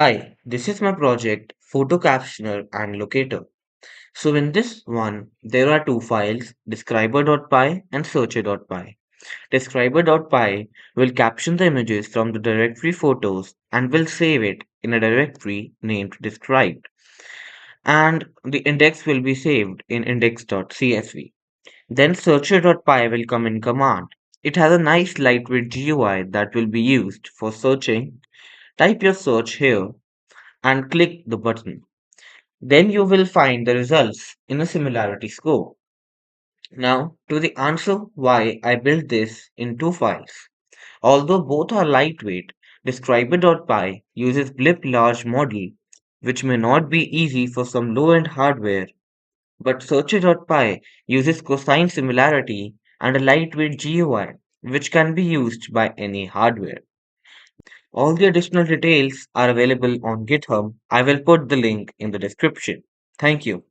Hi, this is my project Photo Captioner and Locator. So in this one, there are two files, describer.py and searcher.py. Describer.py will caption the images from the directory photos and will save it in a directory named described. And the index will be saved in index.csv. Then searcher.py will come in command. It has a nice lightweight GUI that will be used for searching. Type your search here and click the button. Then you will find the results in a similarity score. Now, to the answer why I built this in two files. Although both are lightweight, describer.py uses blip large model, which may not be easy for some low-end hardware, but searcher.py uses cosine similarity and a lightweight GUI, which can be used by any hardware. All the additional details are available on GitHub. I will put the link in the description. Thank you.